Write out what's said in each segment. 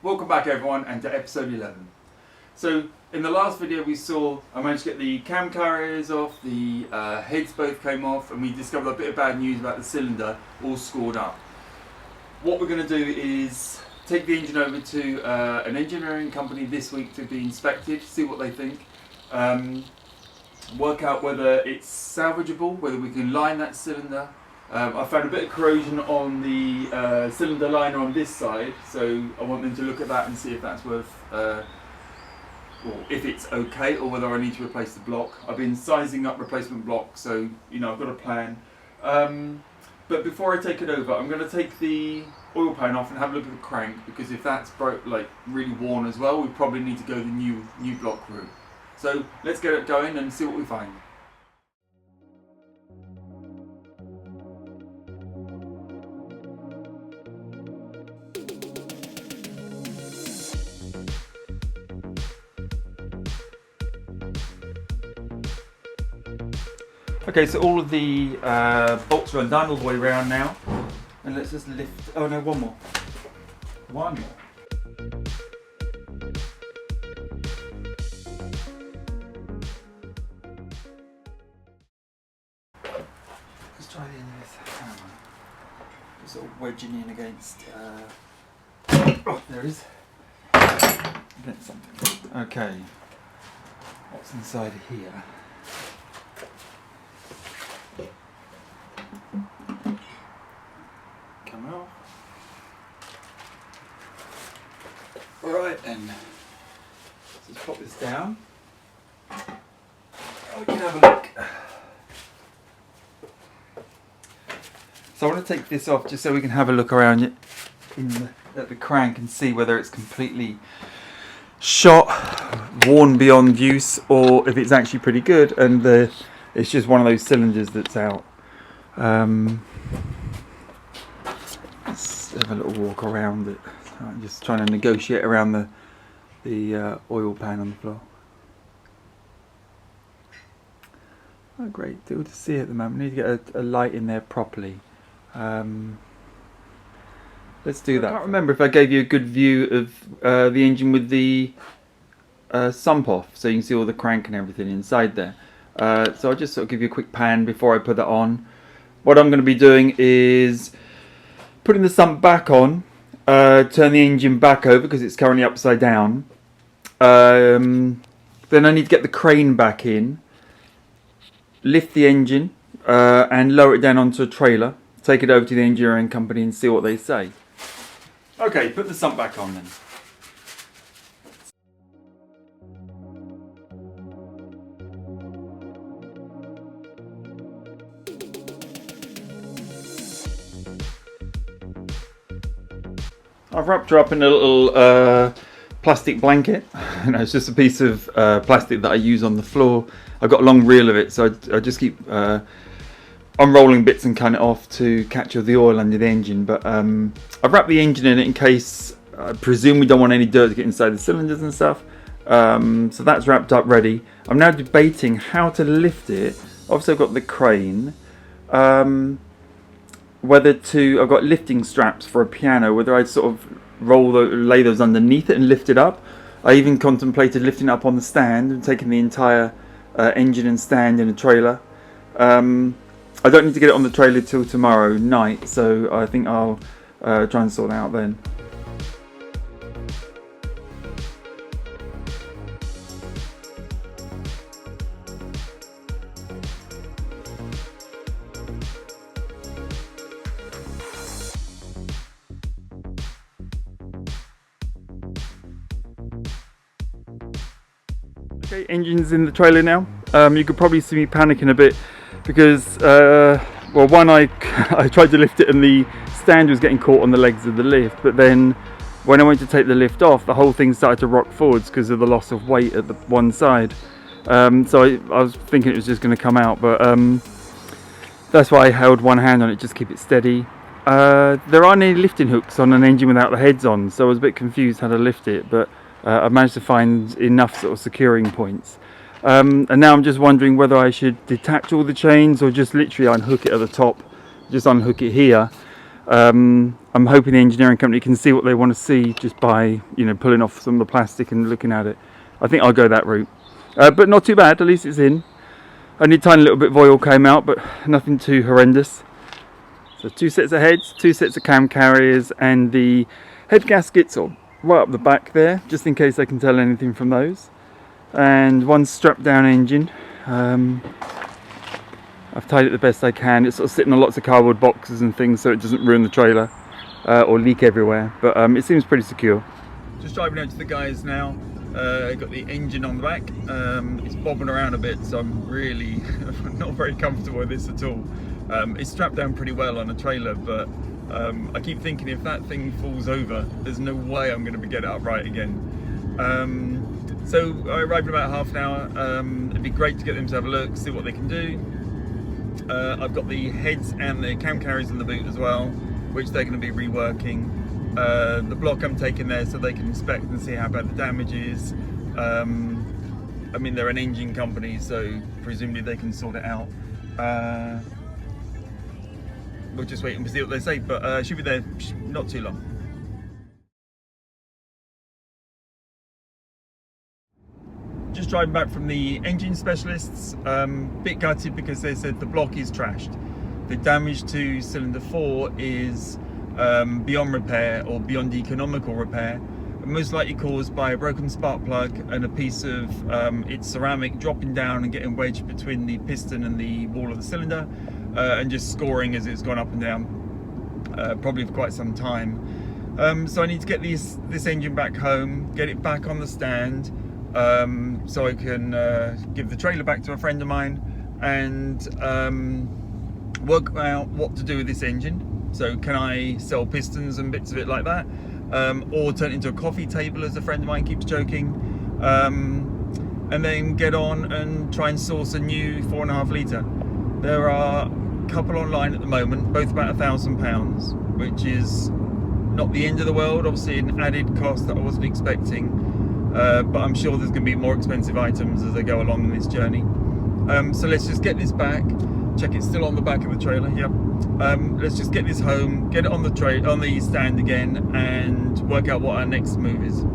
Welcome back everyone, and to episode 11. So in the last video we saw I managed to get the cam carriers off, the heads both came off, and we discovered a bit of bad news about the cylinder all scored up. What we're going to do is take the engine over to an engineering company this week to be inspected, see what they think, work out whether it's salvageable, whether we can line that cylinder. I found a bit of corrosion on the cylinder liner on this side, so I want them to look at that and see if that's worth, or if it's okay, or whether I need to replace the block. I've been sizing up replacement blocks, so I've got a plan. But before I take it over, I'm going to take the oil pan off and have a look at the crank, because if that's really worn as well, we probably need to go the new block route. So let's get it going and see what we find. Okay, so all of the bolts are undone all the way around now, and let's just lift. Oh no, one more. Let's try the end of this hammer. Just sort of wedging in against. Oh, there it is. Against something. Okay. What's inside here? Come out. Right then. Let's pop this down. We can have a look. So I want to take this off just so we can have a look around it at the crank and see whether it's completely shot, worn beyond use, or if it's actually pretty good and it's just one of those cylinders that's out. Let's have a little walk around it. So I'm just trying to negotiate around the oil pan on the floor. Oh great, difficult to see at the moment. We need to get a light in there properly. Let's do that. I can't remember if I gave you a good view of the engine with the sump off, so you can see all the crank and everything inside there. So I'll just sort of give you a quick pan before I put that on. What I'm going to be doing is putting the sump back on, turn the engine back over because it's currently upside down. Then I need to get the crane back in, lift the engine and lower it down onto a trailer, take it over to the engineering company and see what they say. Okay, put the sump back on then. I've wrapped her up in a little plastic blanket. It's just a piece of plastic that I use on the floor. I've got a long reel of it, so I just keep unrolling bits and cutting it off to capture the oil under the engine. But I've wrapped the engine in it in case, I presume we don't want any dirt to get inside the cylinders and stuff. So that's wrapped up ready. I'm now debating how to lift it. Obviously I've got the crane. I've got lifting straps for a piano, whether I'd sort of lay those underneath it and lift it up. I even contemplated lifting it up on the stand and taking the entire engine and stand in a trailer. I don't need to get it on the trailer till tomorrow night, so I think I'll try and sort it out then. Okay, engine's in the trailer now. You could probably see me panicking a bit because, well, one, I tried to lift it and the stand was getting caught on the legs of the lift, but then when I went to take the lift off, the whole thing started to rock forwards because of the loss of weight at the one side. So I was thinking it was just going to come out, but that's why I held one hand on it just to keep it steady. There aren't any lifting hooks on an engine without the heads on, so I was a bit confused how to lift it, but I've managed to find enough sort of securing points. And now I'm just wondering whether I should detach all the chains or just literally unhook it at the top, just unhook it here. I'm hoping the engineering company can see what they want to see just by, you know, pulling off some of the plastic and looking at it. I think I'll go that route. But not too bad, at least it's in. Only a tiny little bit of oil came out, but nothing too horrendous. So 2 sets of heads, 2 sets of cam carriers, and the head gaskets are right up the back there, just in case I can tell anything from those. And 1 strapped down engine. I've tied it the best I can. It's sort of sitting on lots of cardboard boxes and things so it doesn't ruin the trailer or leak everywhere, but it seems pretty secure. Just driving out to the guys now. Got the engine on the back. It's bobbing around a bit, so I'm really not very comfortable with this at all. It's strapped down pretty well on a trailer, but I keep thinking if that thing falls over, there's no way I'm going to get it upright again. So I arrived in about half an hour. It'd be great to get them to have a look, see what they can do. I've got the heads and the cam carriers in the boot as well, which they're going to be reworking. The block I'm taking there so they can inspect and see how bad the damage is. I mean, they're an engine company, so presumably they can sort it out. We'll just wait and see what they say, but should be there not too long. Just driving back from the engine specialists, bit gutted because they said the block is trashed. The damage to cylinder 4 is beyond repair or beyond economical repair, most likely caused by a broken spark plug and a piece of its ceramic dropping down and getting wedged between the piston and the wall of the cylinder and just scoring as it's gone up and down, probably for quite some time. So I need to get this engine back home, get it back on the stand, so I can give the trailer back to a friend of mine and work out what to do with this engine. So can I sell pistons and bits of it like that, or turn it into a coffee table, as a friend of mine keeps joking, and then get on and try and source a new 4.5 litre. There are a couple online at the moment, both about £1,000, which is not the end of the world, obviously an added cost that I wasn't expecting. But I'm sure there's going to be more expensive items as I go along in this journey. So let's just get this back. Check it's still on the back of the trailer. Yep. Let's just get this home, get it on the stand again, and work out what our next move is.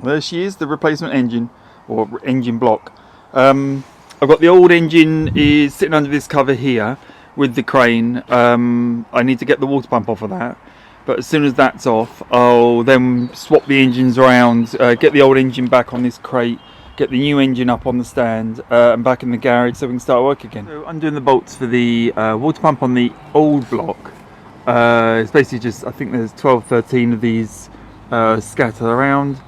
There she is, the replacement engine or engine block. I've got the old engine is sitting under this cover here with the crane. I need to get the water pump off of that. But as soon as that's off, I'll then swap the engines around, get the old engine back on this crate, get the new engine up on the stand and back in the garage so we can start work again. So undoing the bolts for the water pump on the old block. It's basically just, I think there's 12, 13 of these scattered around.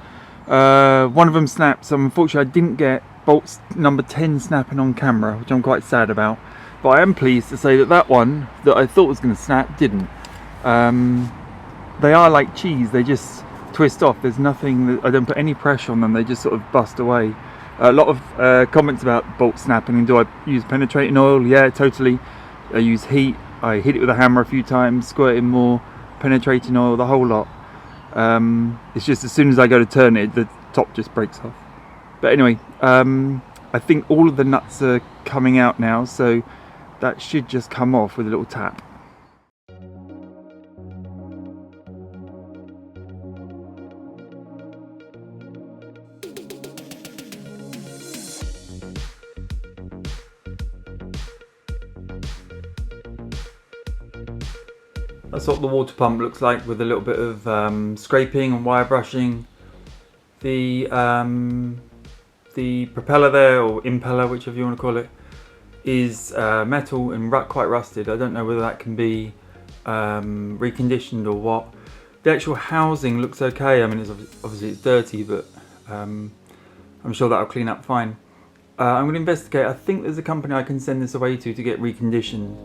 One of them snapped, so unfortunately I didn't get bolts number 10 snapping on camera, which I'm quite sad about. But I am pleased to say that that one that I thought was going to snap didn't. They are like cheese, they just twist off. There's nothing, I don't put any pressure on them, they just sort of bust away. A lot of comments about bolt snapping, and do I use penetrating oil? Yeah, totally. I use heat, I hit it with a hammer a few times, squirt in more, penetrating oil, the whole lot. It's just as soon as I go to turn it, the top just breaks off. But anyway, I think all of the nuts are coming out now, so that should just come off with a little tap. That's what the water pump looks like, with a little bit of scraping and wire brushing. The propeller there, or impeller, whichever you want to call it, is metal and quite rusted. I don't know whether that can be reconditioned or what. The actual housing looks okay. I mean, obviously it's dirty, but I'm sure that'll clean up fine. I'm going to investigate. I think there's a company I can send this away to get reconditioned.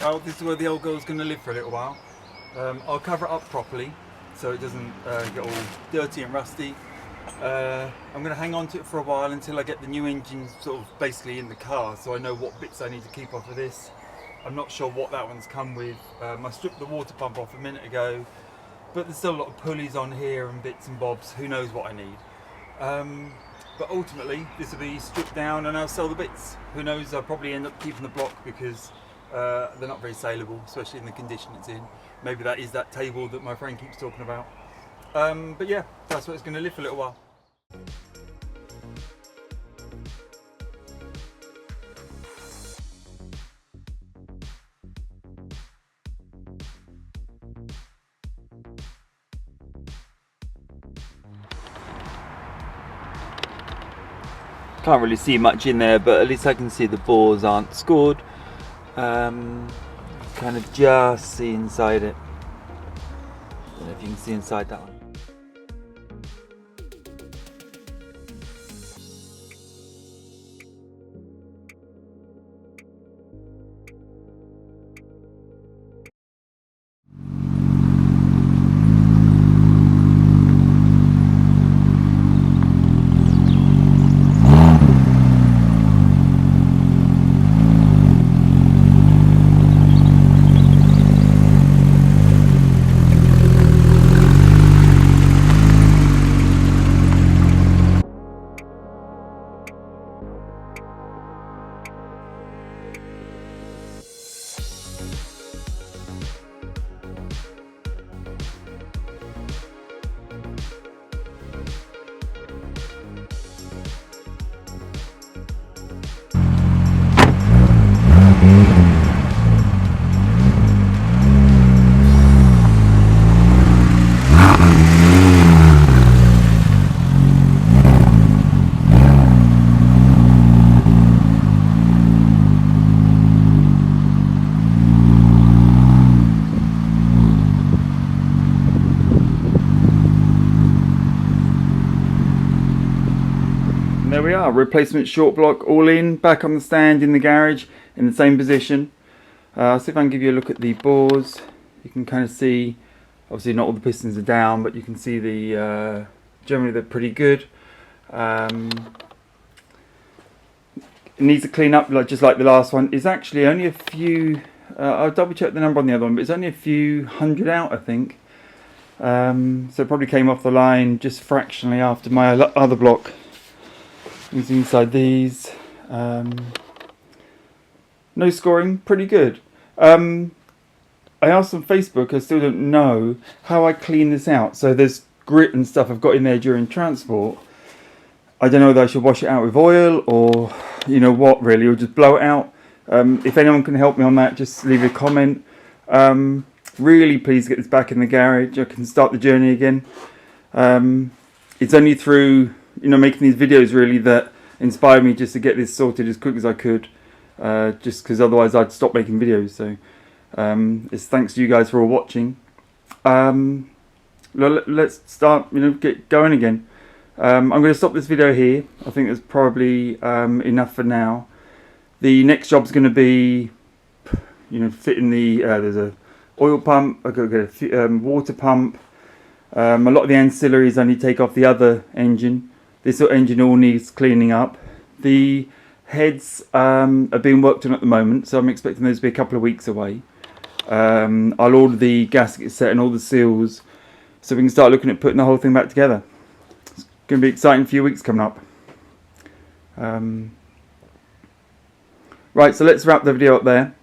Well, this is where the old girl's going to live for a little while. I'll cover it up properly so it doesn't get all dirty and rusty. I'm going to hang on to it for a while until I get the new engine sort of basically in the car, so I know what bits I need to keep off of this. I'm not sure what that one's come with. I stripped the water pump off a minute ago, but there's still a lot of pulleys on here and bits and bobs. Who knows what I need. But ultimately this will be stripped down and I'll sell the bits. Who knows, I'll probably end up keeping the block because they're not very saleable, especially in the condition it's in. Maybe that is that table that my friend keeps talking about. But yeah, that's what it's going to live for a little while. Can't really see much in there, but at least I can see the bores aren't scored. Kind of just see inside it. Don't know if you can see inside that one. There we are, replacement short block all in, back on the stand in the garage in the same position. I'll see if I can give you a look at the bores. You can kind of see, obviously not all the pistons are down, but you can see the generally they're pretty good. It needs to clean up just like the last one. It's actually only a few, I'll double check the number on the other one, but it's only a few hundred out I think. So it probably came off the line just fractionally after my other block. Inside these, no scoring, pretty good. I asked on Facebook, I still don't know how I clean this out. So there's grit and stuff I've got in there during transport. I don't know whether I should wash it out with oil or you know what really, or just blow it out. If anyone can help me on that, just leave a comment. Really please get this back in the garage. I can start the journey again. It's only through making these videos really that inspired me just to get this sorted as quick as I could, just because otherwise I'd stop making videos. So it's thanks to you guys for all watching. Let's start get going again. I'm going to stop this video here. I think that's probably enough for now. The next job's going to be fitting the there's a oil pump, I've got to get a water pump. A lot of the ancillaries I need to take off the other engine. This engine all needs cleaning up. The heads are being worked on at the moment, so I'm expecting those to be a couple of weeks away. I'll order the gasket set and all the seals so we can start looking at putting the whole thing back together. It's going to be an exciting few weeks coming up. Right, so let's wrap the video up there.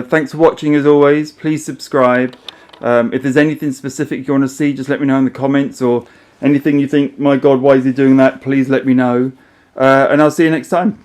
Thanks for watching as always. Please subscribe. If there's anything specific you want to see, just let me know in the comments, or anything you think, my God, why is he doing that? Please let me know. And I'll see you next time.